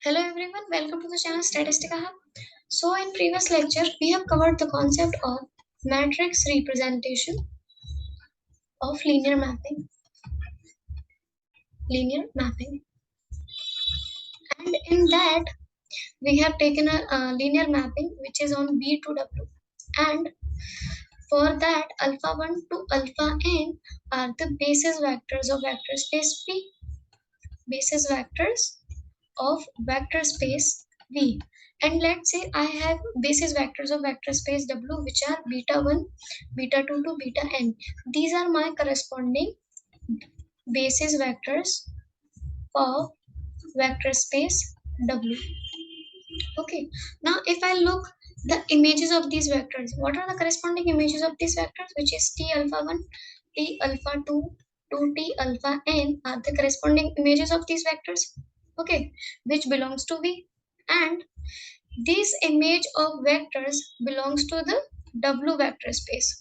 Hello everyone, welcome to the channel Statistica Hub. So in previous lecture, we have covered the concept of matrix representation of linear mapping. And in that, we have taken a linear mapping which is on B to W. And for that, alpha 1 to alpha n are the basis vectors of vector space P. Basis vectors of vector space V. And let's say I have basis vectors of vector space W, which are beta 1, beta 2 to beta n. These are my corresponding basis vectors of vector space W. Okay, now if I look the images of these vectors, what are the corresponding images of these vectors, which is T alpha 1, T alpha 2 to T alpha n are the corresponding images of these vectors, okay, which belongs to V. And this image of vectors belongs to the W vector space.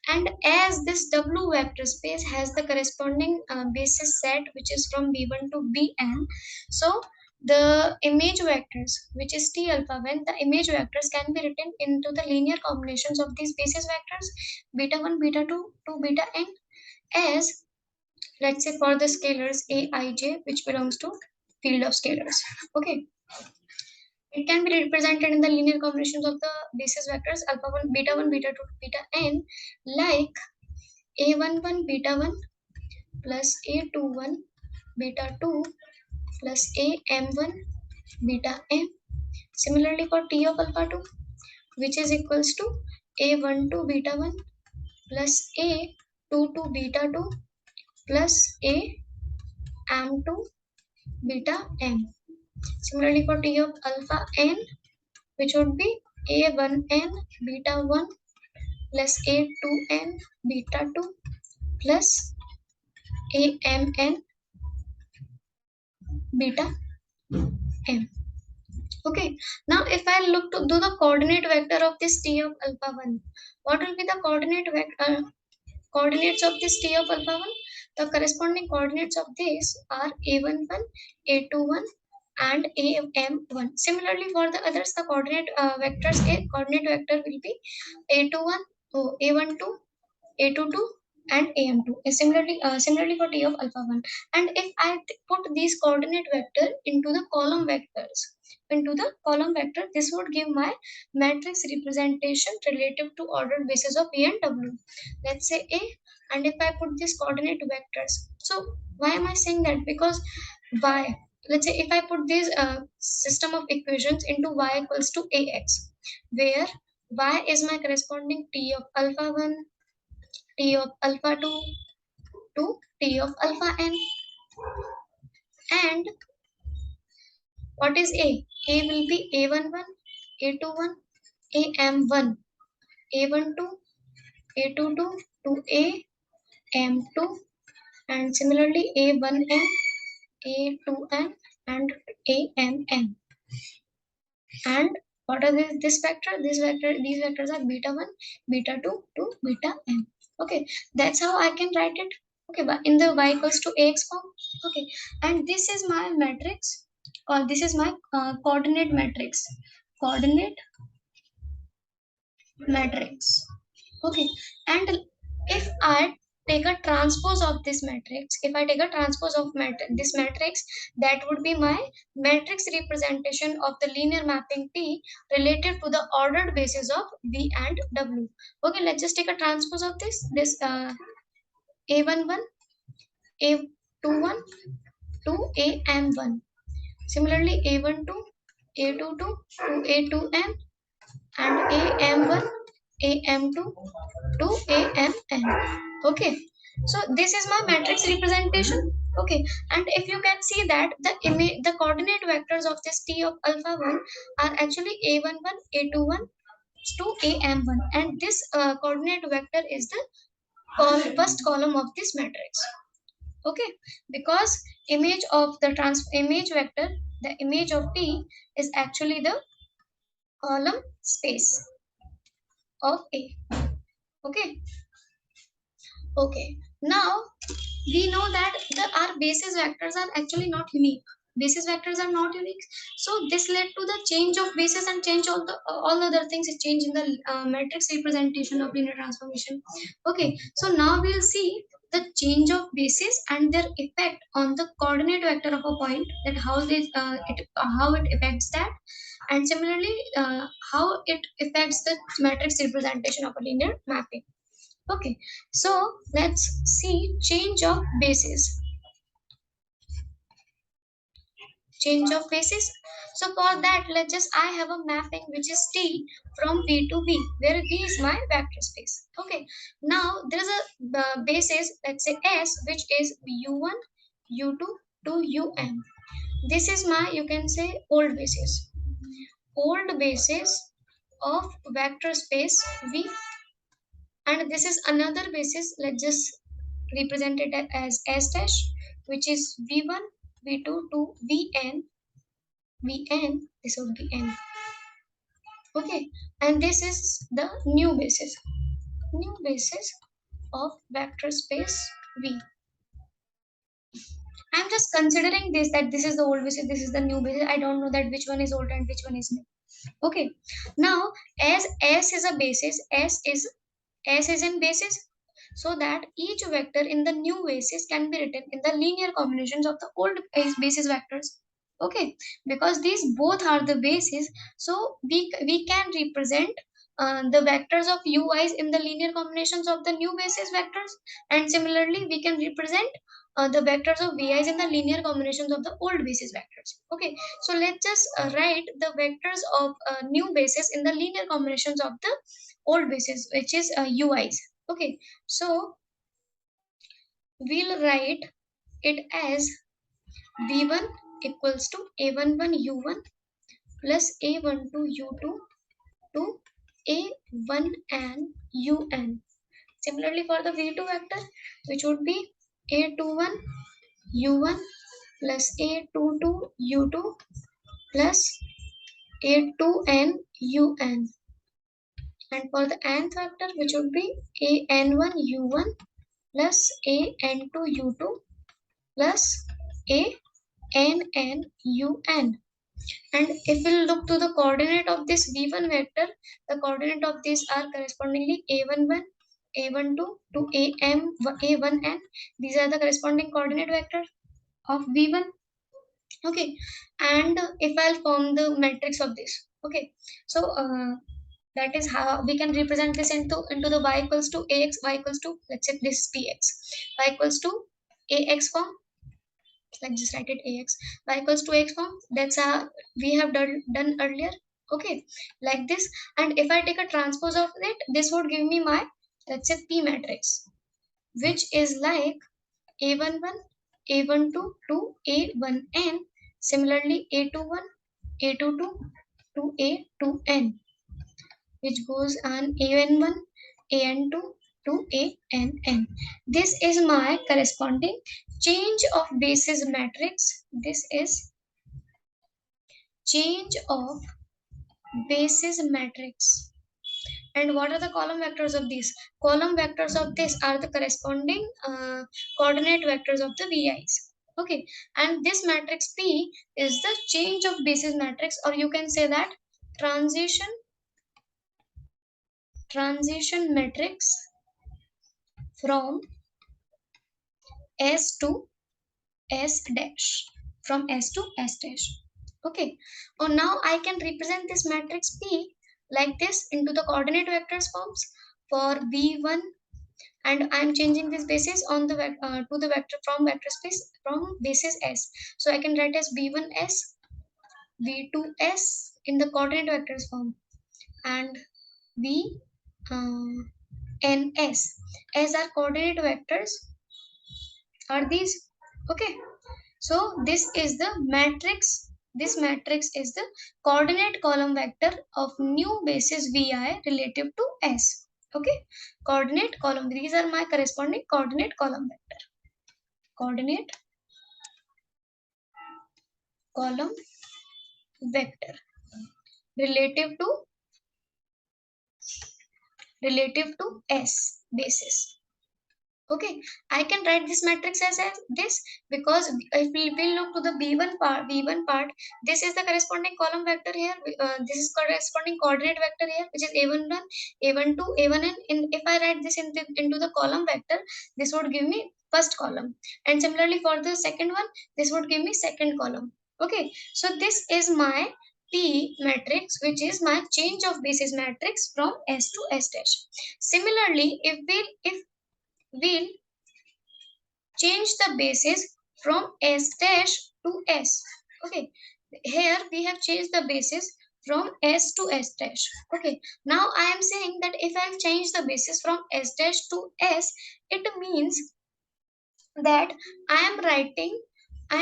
And as this W vector space has the corresponding basis set, which is from B1 to Bn, so the image vectors, which is T alpha, when the image vectors can be written into the linear combinations of these basis vectors, beta 1, beta 2 to beta n, as let's say for the scalars Aij, which belongs to field of scalars. Okay, it can be represented in the linear combinations of the basis vectors alpha 1, beta 2 to beta n, like a11 beta 1 plus a21 beta 2 plus am1 beta m. Similarly for t of alpha 2, which is equals to a12 beta 1 plus a22 beta 2 plus am2 beta m. Similarly for t of alpha n, which would be a1n beta 1 plus a2n beta 2 plus amn beta m. Okay, now if I look to do the coordinate vector of this t of alpha 1, what will be the coordinates of this t of alpha 1? The corresponding coordinates of this are a11, a21 and am1. Similarly for the others, the coordinate vectors, a coordinate vector will be a21, a12, a22 and am2. Similarly for t of alpha 1. And if I put these coordinate vector into the column vectors, this would give my matrix representation relative to ordered basis of A and W. Let's say A, and if I put these coordinate vectors, so why am I saying that? Because y, let's say if I put this system of equations into y equals to ax, where y is my corresponding t of alpha 1, t of alpha 2 to t of alpha n. And what is A? A will be A11, A21, AM1, A12, A22 to AM2, and similarly A1n, A2n, and AMn. And what are this vector? These vectors are beta 1, beta 2 to beta m. Okay, that's how I can write it. Okay, but in the y equals to ax form. Okay, and this is my matrix, or this is my coordinate matrix. Coordinate matrix. Okay, and if I take a transpose of this matrix, if I take a transpose of this matrix, that would be my matrix representation of the linear mapping T related to the ordered basis of V and W. Okay, let's just take a transpose of this A11, A21 to AM1. Similarly, A12, A22 to A2M, and AM1, AM2 to AMN. Okay, so this is my matrix representation. Okay, and if you can see that the coordinate vectors of this T of alpha 1 are actually A11, A21 to AM1, and this coordinate vector is the first column of this matrix. Okay, because image of the image vector, the image of T is actually the column space of A. Okay. Okay. Now we know that our basis vectors are actually not unique. basis vectors are not unique. So this led to the change of basis and change all other things, a change in the matrix representation of linear transformation. Okay, so now we'll see the change of basis and their effect on the coordinate vector of a point, that how it affects that, and similarly how it affects the matrix representation of a linear mapping. Okay, so let's see change of basis. Change of basis. So for that, let's just, I have a mapping which is T from V to V, where V is my vector space. Okay. Now there is a basis, let's say S, which is U1, U2 to UM. This is my, you can say, old basis. Old basis of vector space V, and this is another basis. Let's just represent it as S dash, which is V1, V2 to Vn, this would be n. Okay, and this is the new basis of vector space V. I'm just considering this, that this is the old basis, this is the new basis. I don't know that which one is old and which one is new. Okay, now as S is a basis, S is in basis, so that each vector in the new basis can be written in the linear combinations of the old basis vectors. Okay, because these both are the bases, so we can represent the vectors of ui's in the linear combinations of the new basis vectors, and similarly we can represent the vectors of vi's in the linear combinations of the old basis vectors. Okay, so let's just write the vectors of new basis in the linear combinations of the old basis, which is ui's. Okay, so we'll write it as v1 equals to a11 u1 plus a12 u2 to a1n un. Similarly for the v2 vector, which would be a21 u1 plus a22 u2 plus a2n un. And for the nth vector, which would be an1 u1 plus an2 u2 plus ann un. And if we look to the coordinate of this v1 vector, the coordinate of these are correspondingly a11, a12 to a1n. These are the corresponding coordinate vectors of v1. Okay, and if I'll form the matrix of this, okay, so that is how we can represent this into the y equals to ax, y equals to, let's say this is px, y equals to ax form. Let's just write it ax, y equals to x form. That's we have done earlier. Okay, like this. And if I take a transpose of it, this would give me my, let's say, p matrix, which is like a11, a12 to a1n, similarly a21, a22 to a2n, which goes on an1, an2 to ann. This is my corresponding change of basis matrix. This is change of basis matrix. And what are the column vectors of these? Column vectors of this are the corresponding coordinate vectors of the VI's. Okay, and this matrix P is the change of basis matrix, or you can say that transition matrix from S to S dash, from S to S dash. Okay, so now I can represent this matrix P like this into the coordinate vectors forms for V1, and I am changing this basis on the to the vector from vector space from basis S. So I can write as V1s, V2s in the coordinate vectors form, and V ns as our coordinate vectors are these. Okay, so this is the matrix. This matrix is the coordinate column vector of new basis Vi relative to S. Okay, coordinate column. These are my corresponding coordinate column vector. Coordinate column vector relative to S basis. Okay, I can write this matrix as this, because if we will look to the v1 part, this is the corresponding column vector here. This is corresponding coordinate vector here, which is a11, a12, a1n. And if I write this into the column vector, this would give me first column. And similarly for the second one, this would give me second column. Okay, so this is my P matrix, which is my change of basis matrix from S to S dash. Similarly, if we'll change the basis from S dash to S. Okay, here we have changed the basis from S to S dash. Okay, now I am saying that if I change the basis from S dash to S, it means that I am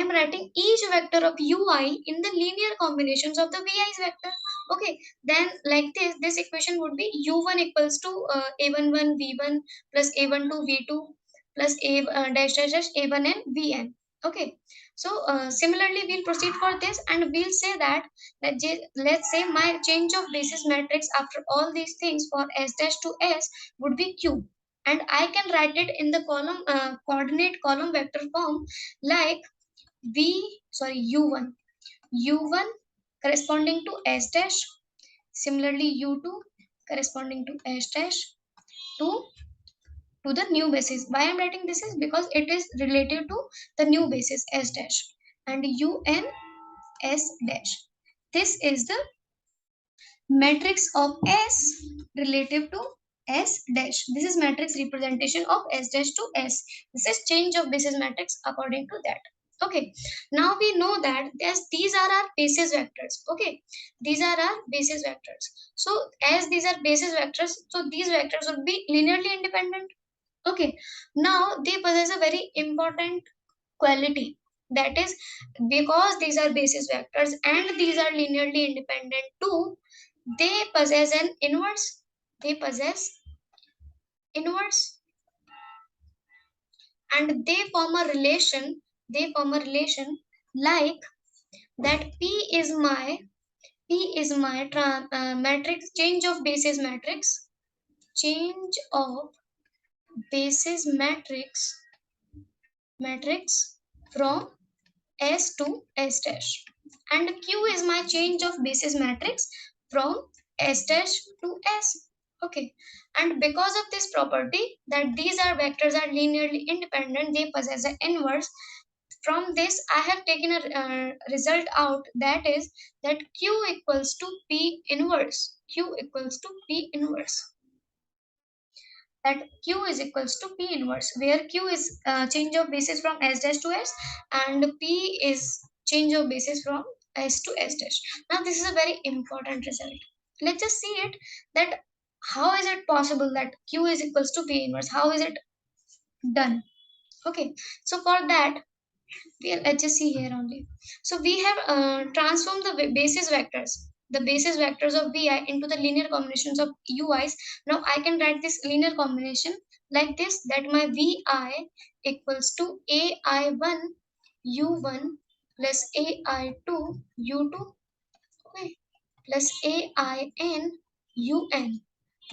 writing each vector of ui in the linear combinations of the vi's vector. Okay, then like this equation would be u1 equals to a11 v1 plus a12 v2 plus a dash dash dash a1n vn. Okay, so similarly we'll proceed for this, and we'll say that let's say my change of basis matrix after all these things for s dash to s would be q, and I can write it in the column coordinate column vector form, like u1 u1 corresponding to s dash, similarly u2 corresponding to s dash to the new basis. Why I'm writing this is because it is related to the new basis s dash, and un s dash. This is the matrix of S relative to S dash. This is matrix representation of S dash to S. This is change of basis matrix according to that. Okay, now we know that these are our basis vectors. Okay, these are our basis vectors. So as these are basis vectors, so these vectors would be linearly independent. Okay, now they possess a very important quality, that is, because these are basis vectors and these are linearly independent too, they possess an inverse. They possess inverse, and they form a relation. They form a relation like that p is my matrix change of basis matrix, change of basis matrix from S to S dash, and Q is my change of basis matrix from S dash to S. Okay, and because of this property that these are vectors are linearly independent, they possess an inverse. From this, I have taken a result out, that is that Q equals to P inverse. Q equals to P inverse, that Q is equals to P inverse, where Q is change of basis from S dash to S, and P is change of basis from S to S dash. Now this is a very important result. Let's just see it, that how is it possible that Q is equals to P inverse? How is it done? Okay, so for that let's just see here only. So we have transformed the the basis vectors of vi into the linear combinations of ui's. Now I can write this linear combination like this, that my vi equals to ai1 u1 plus ai2 u2, okay, plus ain un,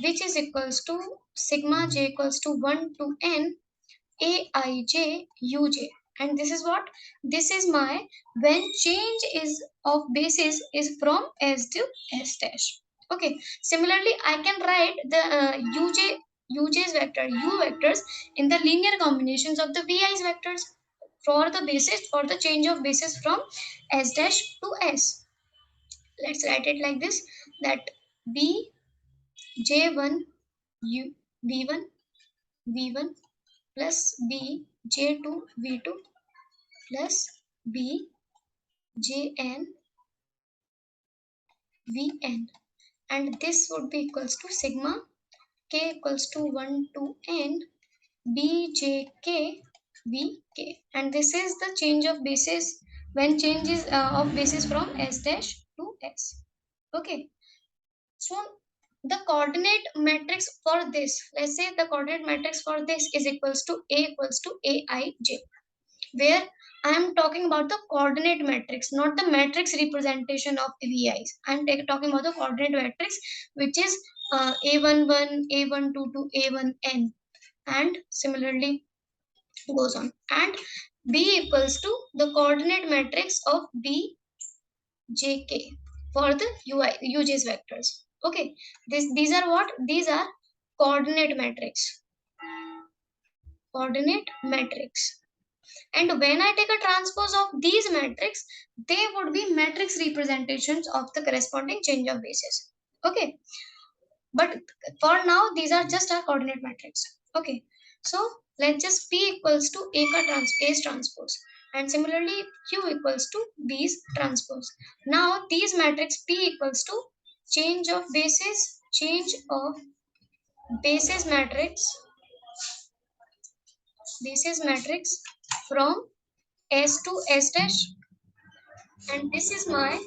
which is equals to sigma j equals to 1 to n aij uj. And this is what, this is my when change is of basis is from s to s dash. Okay, similarly I can write the uj's vector u vectors in the linear combinations of the vi's vectors for the basis, for the change of basis from s dash to s. Let's write it like this, that b j1 u v1 v1 plus b j2 v2 plus b jn vn, and this would be equals to sigma k equals to 1 to n bjk vk, and this is the change of basis when change is of basis from s dash to s. Okay, so the coordinate matrix for this, let's say the coordinate matrix for this is equals to a equals to aij, where I am talking about the coordinate matrix, not the matrix representation of VIs. I am talking about the coordinate matrix, which is A11, A12 to A1n. and similarly goes on. And B equals to the coordinate matrix of B J K for the UJ's vectors. Okay, these are what? These are coordinate matrix. Coordinate matrix. And when I take a transpose of these matrix, they would be matrix representations of the corresponding change of basis. Okay, but for now, these are just our coordinate matrix. Okay, so let's just P equals to A's transpose. And similarly, Q equals to B's transpose. Now, these matrix P equals to change of basis matrix from S to S dash, and this is my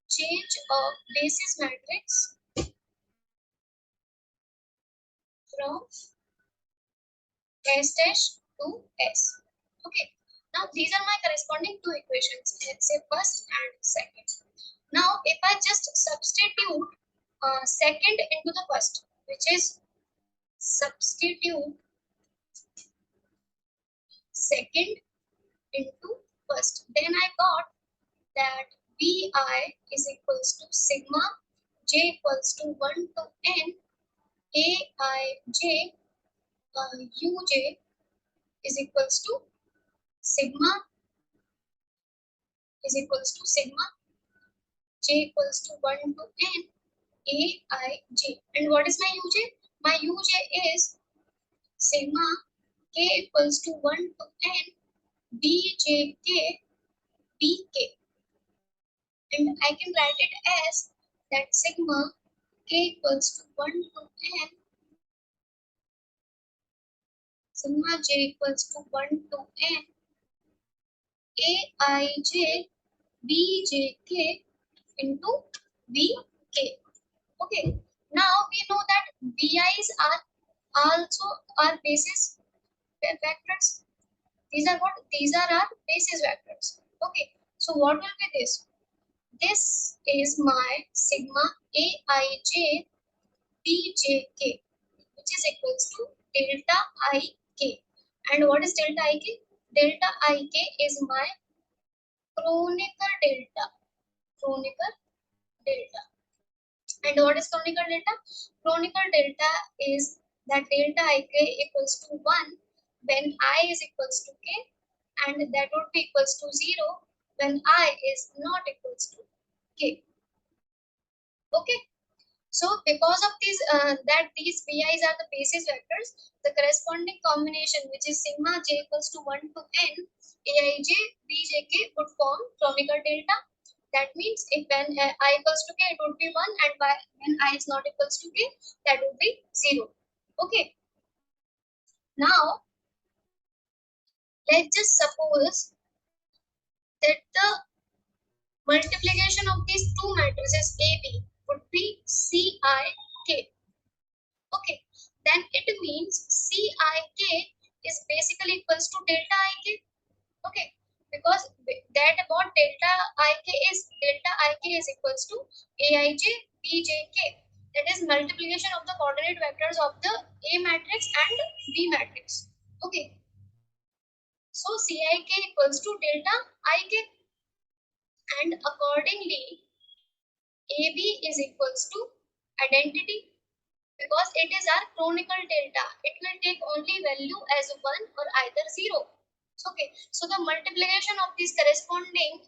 change of basis matrix from S dash to S. Okay. Now these are my corresponding two equations. Let's say first and second. Now if I just substitute second into the first, which is substitute second into first, then I got that Bi is equals to sigma j equals to 1 to n Aij uj is equals to sigma j equals to 1 to n Aij. And what is my uj? My uj is sigma k equals to 1 to n bjk bk. And I can write it as that sigma k equals to 1 to n sigma j equals to 1 to n Aij bjk into bk. Okay, now we know that BIs are also our basis vectors. These are what? These are our basis vectors. Okay, so what will be this? This is my sigma Aij bjk, which is equals to delta ik. And what is delta ik? Delta ik is my Kronecker delta. Kronecker delta. And what is Kronecker delta? Kronecker delta is that delta ik equals to 1 when I is equals to k, and that would be equals to 0 when I is not equals to k. Okay. So because of these these BIs are the basis vectors, the corresponding combination, which is sigma j equals to 1 to n Aij bjk, would form Kronecker delta. That means if when I equals to k, it would be 1, and when I is not equals to k, that would be 0. Okay. Now let's just suppose that the multiplication of these two matrices AB would be CIK. Okay, then it means CIK is basically equals to delta IK. Okay, because that about delta IK is equals to Aij bjk. That is multiplication of the coordinate vectors of the A matrix and B matrix. Okay, so CIK equals to delta IK, and accordingly AB is equals to identity, because it is our Kronecker delta. It will take only value as 1 or either 0. Okay, so the multiplication of these corresponding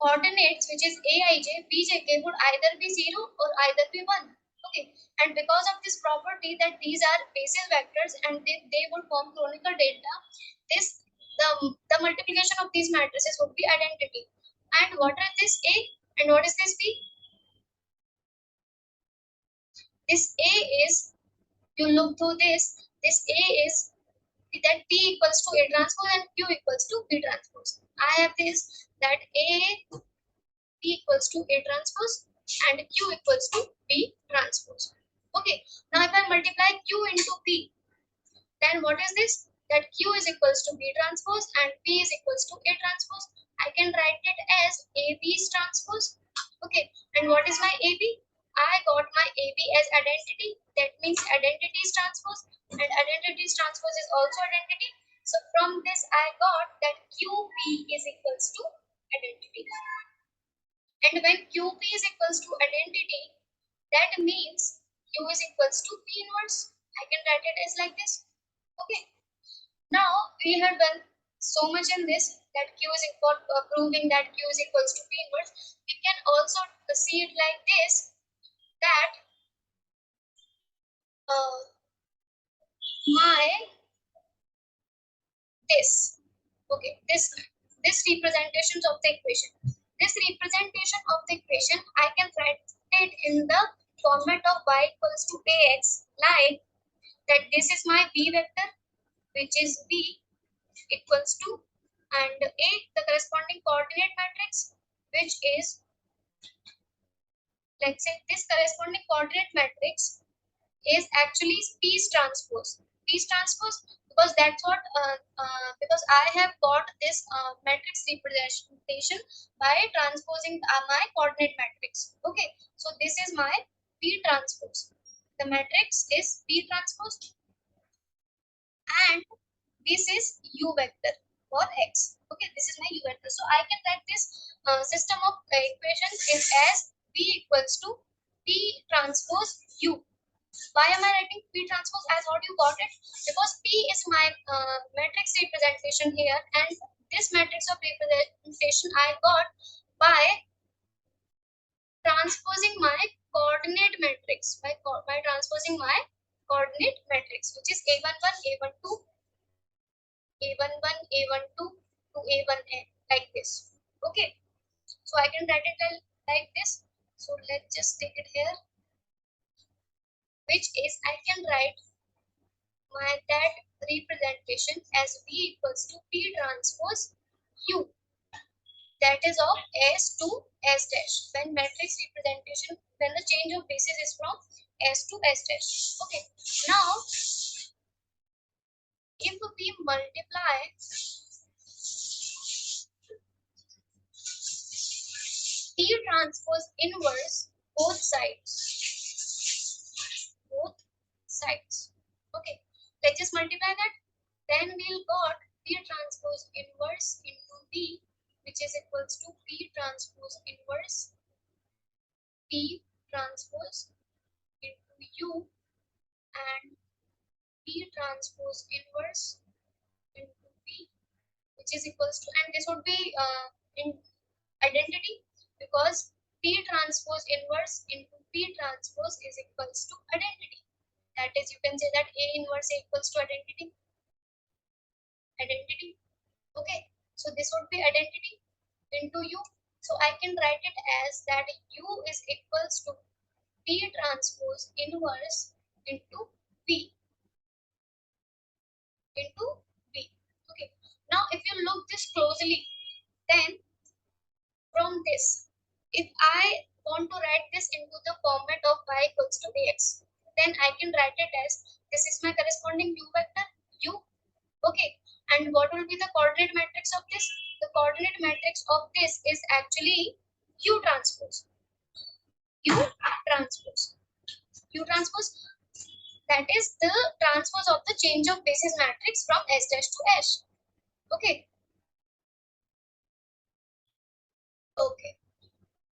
coordinates, which is Aij bjk, would either be 0 or either be 1. Okay, and because of this property that these are basis vectors and they would form Kronecker delta, this the multiplication of these matrices would be identity. And what is this A and what is this B? This A is, you look through this A is that P equals to A transpose and Q equals to B transpose. I have this that A P equals to A transpose and Q equals to B transpose. Okay, now if I multiply Q into P, then what is this? That Q is equals to B transpose and P is equals to A transpose. I can write it as AB's transpose. Okay, and what is my AB? I got my AB as identity. That means identity is transpose, and identity is transpose is also identity. So from this I got that QP is equals to identity. And when QP is equals to identity, that means Q is equals to P inverse. I can write it as like this. Okay. Now we have done so much in this that Q is equal, proving that Q is equals to P inverse. We can also see it like this, that uh, my this okay this representations of the equation, this representation of the equation I can write it in the format of y equals to ax, like that this is my b vector, which is b equals to, and a the corresponding coordinate matrix, which is, let's say, this corresponding coordinate matrix is actually P's transpose. P's transpose, because that's what because I have got this matrix representation by transposing my coordinate matrix. Okay, so this is my P transpose. The matrix is P transpose, and this is U vector for X. Okay, this is my U vector. So I can write this system of equations is as P equals to P transpose U. Why am I writing P transpose? I thought you got it, because P is my matrix representation here, and this matrix of representation I got by transposing my coordinate matrix, by transposing my coordinate matrix, which is A11, A12, A11, A12 to A1N, like this. Okay, so I can write it like this. So let's just take it here, which is I can write my that representation as V equals to P transpose U, that is of S to S dash, when matrix representation, when the change of basis is from S to S dash. Okay, now if we multiply P transpose inverse both sides, okay, let's just multiply that, then we'll got P transpose inverse into V, which is equals to P transpose inverse P transpose into U, and P transpose inverse into P, which is equals to, and this would be in identity, because P transpose inverse into P transpose is equals to identity. That is, you can say that A inverse equals to identity. Okay, so this would be identity into U. So I can write it as that U is equals to P transpose inverse into P into B. Okay. Now, if you look this closely, then from this, if I want to write this into the format of y equals to ax, then I can write it as this is my corresponding U vector U. Okay. And what will be the coordinate matrix of this? The coordinate matrix of this is actually U transpose. U transpose. U transpose, that is the transpose of the change of basis matrix from S dash to S. Okay. Okay.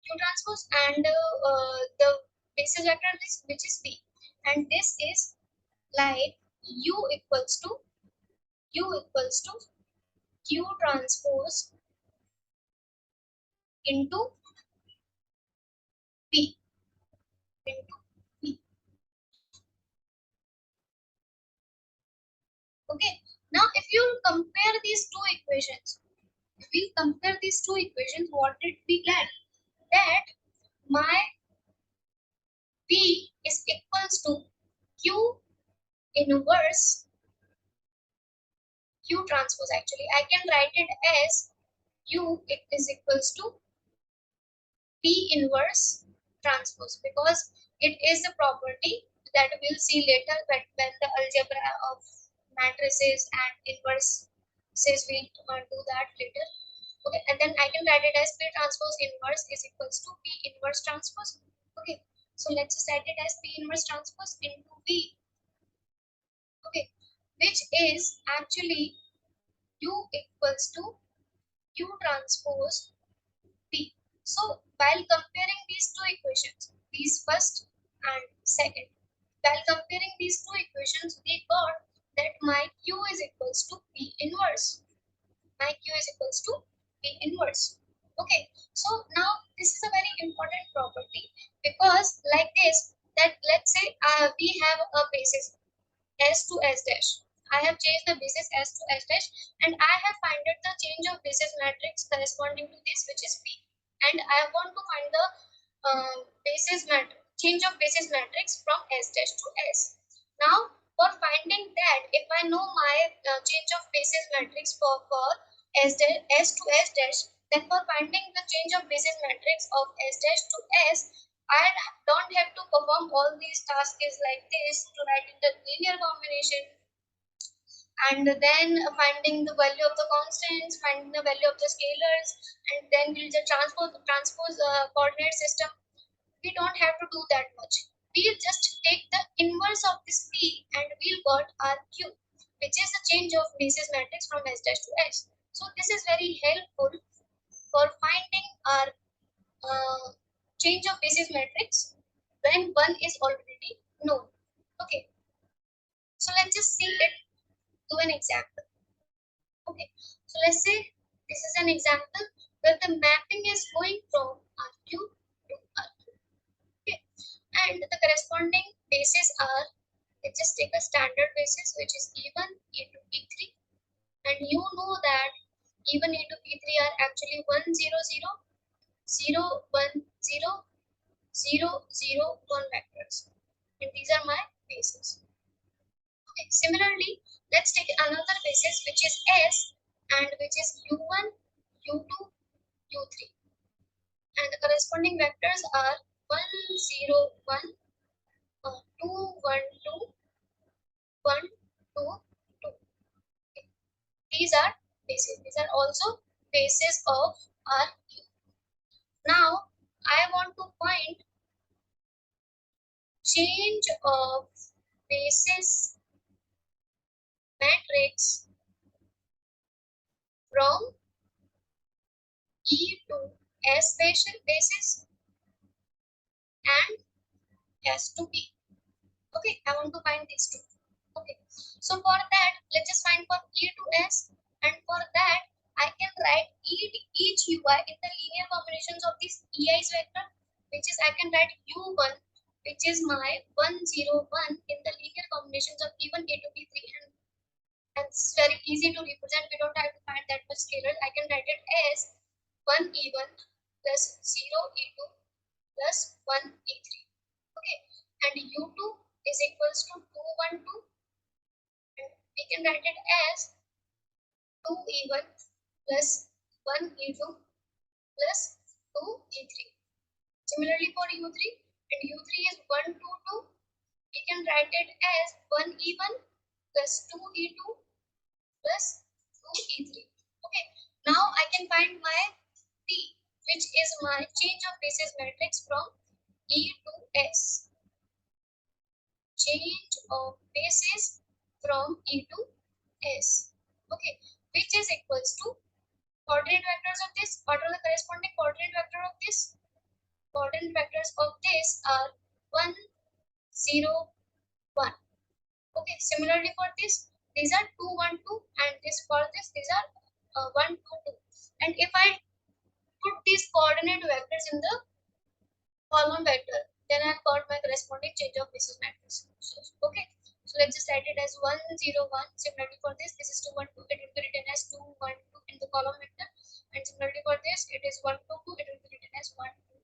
Q transpose, and the basis vector is, which is B, and this is like U equals to Q transpose into P into P. Okay. Now, if you compare these two equations, what did we get? That my P is equals to Q inverse Q transpose. Actually, I can write it as U it is equals to P inverse transpose, because it is a property that we'll see later when the algebra of matrices and inverses we'll do that later. Okay, and then I can write it as P transpose inverse is equals to P inverse transpose. Okay, So let's just write it as P inverse transpose into V. Okay, which is actually U equals to U transpose P. So while comparing these two equations, these first and second, while comparing these two equations, we got that my Q is equals to P inverse. My Q is equals to P inverse. Okay, so now this is a very important property, because like this, that let's say we have a basis S to S dash. I have changed the basis S to S dash, and I have finded the change of basis matrix corresponding to this, which is P. And I want to find the basis matrix, change of basis matrix from S dash to S. Now, for finding that, if I know my change of basis matrix for S to S dash, then for finding the change of basis matrix of S dash to S, I don't have to perform all these tasks like this to write in the linear combination, and then finding the value of the constants, finding the value of the scalars, and then we'll just transpose coordinate system. We don't have to do that much. We'll just take the inverse of this P and we'll got our Q, which is the change of basis matrix from S dash to S. So this is very helpful for finding our change of basis matrix when one is already known. Okay, so let's just see it to an example. Okay, so let's say this is an example where the mapping is going from RQ to RQ. Okay, and the corresponding bases are, let's just take a standard basis, which is E1, E2, E3, and you know that E1, E2, E3 are actually 1, 0, 0, 0, 1, 0, 0, 0, 1 vectors, and these are my bases. Okay. Similarly, let's take another basis, which is S, and which is U1, U2, U3, and the corresponding vectors are 1, 0, 1, 2, 1, 2, 1, 2, 2. Okay. These are bases. These are also bases of our Q. Now, I want to find change of basis matrix from E to S basis and S to P. Okay, I want to find these two. Okay, so for that, let's just find for E to S, and for that, I can write each UI in the linear combinations of this EI's vector, which is I can write U1, which is my 1, 0, 1 in the linear combinations of E1, E2, E3, and this is very easy to represent. We don't have to find that much scalar. I can write it as 1 E1 plus 0 E2 plus 1 E3. Okay, and U2 is equals to 2, 1, 2, and we can write it as 2E1 plus 1E2 plus 2E3. Similarly for U3, and U3 is 1, 2, 2, we can write it as 1E1 plus 2E2 plus 2E3. Okay, now I can find my P, which is my change of basis matrix from E to S. Change of basis from E to S. Okay, which is equals to coordinate vectors of this. What are the corresponding coordinate vector of this? Coordinate vectors of this are 1, 0, 1. Okay, similarly for this, these are 2, 1, 2, and this for this, these are 1, 2, 2. And if I put these coordinate vectors in the column vector, then I've got my corresponding change of basis matrix. So, okay, so let's just write it as 1, 0, 1. Similarly for this is 2, 1, 2. It will be written as 2, 1, 2 in the column vector. And similarly for this, it is 1, 2, 2. It will be written as 1, 2.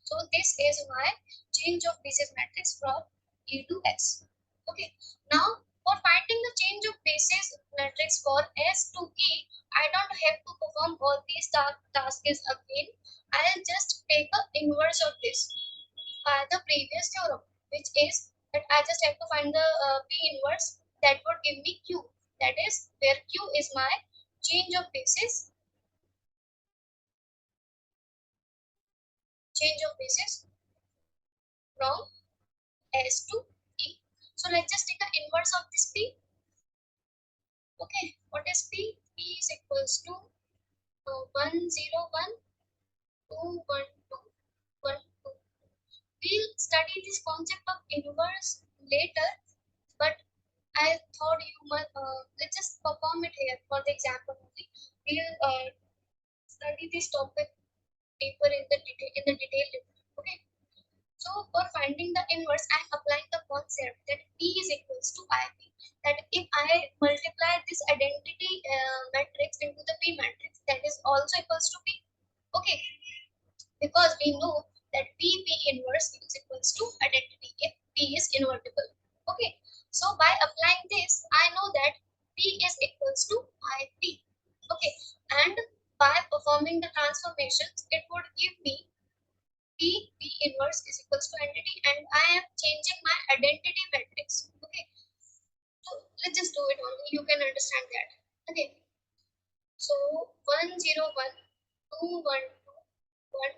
So this is my change of basis matrix from E to S. Okay. Now for finding the change of basis matrix for S to E, I don't have to perform all these tasks again. I'll just take the inverse of this by the previous theorem, which is that I just have to find the P inverse that would give me Q. That is where Q is my change of basis from S to E. So let's just take the inverse of this P. Okay, what is P? P is equals to 1 0 1 2 1 2 1 2. We'll study this concept of inverse later, but I thought you must let's just perform it here for the example only. We'll study this topic deeper in the detail. Okay. So for finding the inverse, I am applying the concept that P is equals to IP. That if I multiply this identity matrix into the P matrix, that is also equals to P. Okay, because we know that P inverse is equals to identity if P is invertible. Okay, so by applying this, I know that P is equals to IP. Okay, and by performing the transformations, it would give me P inverse is equals to identity, and I am changing my identity matrix. Okay, so let's just do it only. You can understand that. Okay, so 1 0 1 2 1 2 1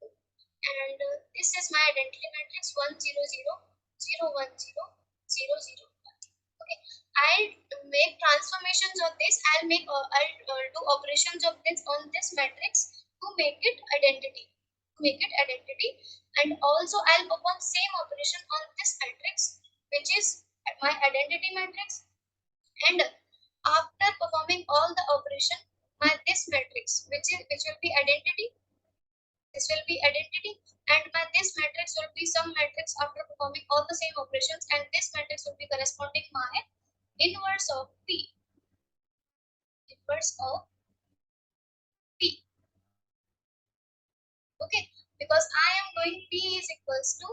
2 and this is my identity matrix 1 0 0 0 1 0 0 0 Okay, I'll make transformations of this. I'll do operations of this on this matrix to make it identity. And also I'll perform same operation on this matrix, which is my identity matrix. And after performing all the operation, my this matrix, which will be identity, this will be identity, and my this matrix will be some matrix after performing all the same operations, and this matrix will be corresponding my inverse of P. Inverse of P. Okay, because I am going P is equals to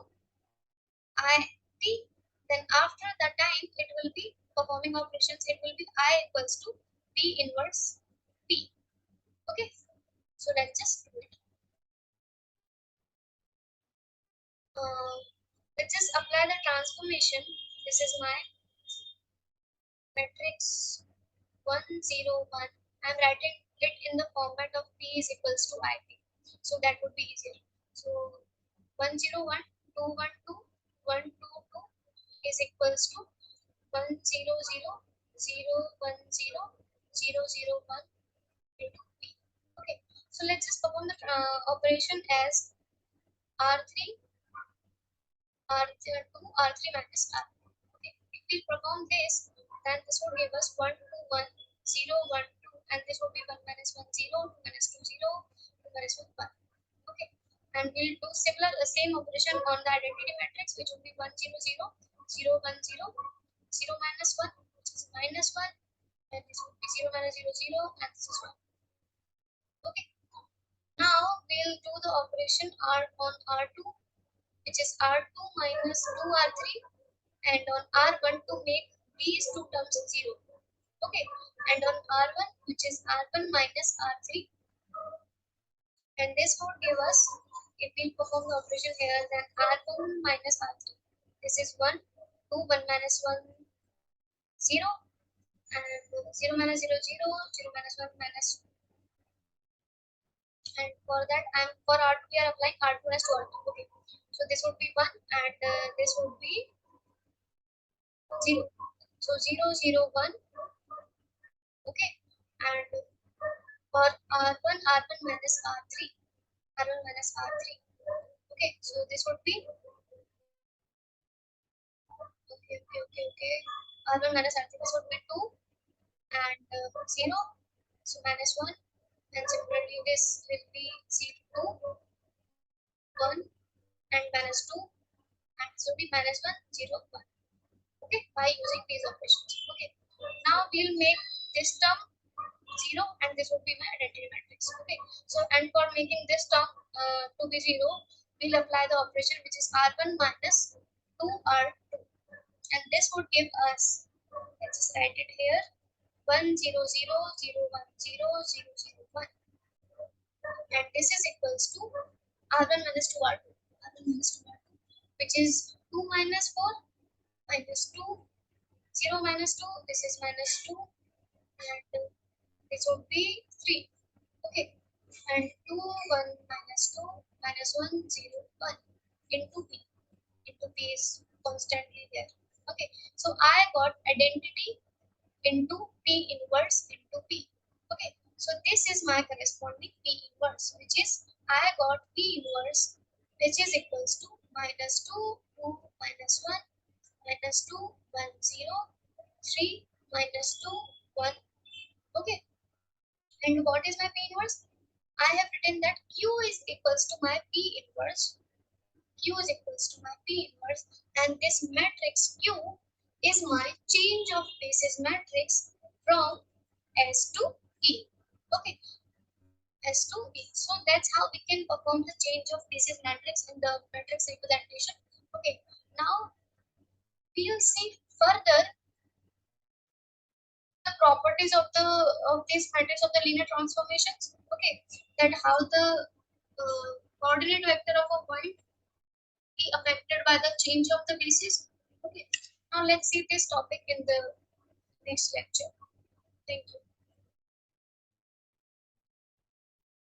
I P. Then after that time it will be performing operations. It will be I equals to P inverse P. Okay, so let's just do it. Uh, let's just apply the transformation. This is my matrix 1 0 1. I'm writing it in the format of P is equals to IP. So that would be easier. So 1 0 1 2 1 2 1 2 2 is equals to 1 0 0 0 1 0 0 0 1 into P. Okay. So let's just perform the operation as R3 R2 R3 minus R. Okay. If we perform this, then this will give us 1 2 1 0 1 2, and this will be 1 minus 1 0 2 minus 2 0 2 minus 1 1. Okay, and we'll do similar same operation on the identity matrix, which will be 1 0 0 0 1 0 0 minus 1, which is minus 1, and this will be 0 minus 0 0, and this is 1. Okay, now we'll do the operation R on R2, which is R2 minus 2 R3, and on R1 to make these two terms 0. Okay, and on R1, which is R1 minus R3, and this would give us, if we perform the operation here, then R1 minus R3. This is 1, 2, 1 minus 1, 0, and 0 minus 0, 0, 0 minus 1 minus 2. And for that, for R2, we are applying R2 as to R2. Okay, so this would be 1, and this would be 0. So 0, 0, 1. Okay, and for R1, R1 minus R3. R1 minus R3. Okay, so this would be okay. R1 minus R3, this would be 2 and 0. So minus 1, and similarly this will be 0 2 1 and minus 2, and this will be minus 1 0 1. Okay, by using these operations. Okay, now we'll make this term 0, and this would be my identity matrix. Okay, so and for making this term to be 0, we'll apply the operation which is R1 minus 2 R2, and this would give us, let's just write it here, 1 0 0 0 1 0 0 0 1, and this is equals to R1 minus 2 R2, R1 minus 2 R2, which is 2 minus 4 minus 2, 0 minus 2, this is minus 2, and this would be 3. Okay, and 2 1 minus 2 minus 1 0 1 into P. into P is constantly there. Okay, so I got identity into P inverse into P. Okay, so this is my corresponding P inverse, which is I got P inverse, which is equals to minus 2, 2, minus 1, minus 2, 1, 0, 3, minus 2, 1. Okay, and what is my P inverse? I have written that Q is equals to my P inverse. Q is equals to my P inverse, and this matrix Q is my change of basis matrix from S to E. Okay, S to E. So that's how we can perform the change of basis matrix in the matrix representation. Okay, now we will see further the properties of this matrix of the linear transformations. Okay, that how the coordinate vector of a point be affected by the change of the basis. Okay, now let's see this topic in the next lecture. Thank you.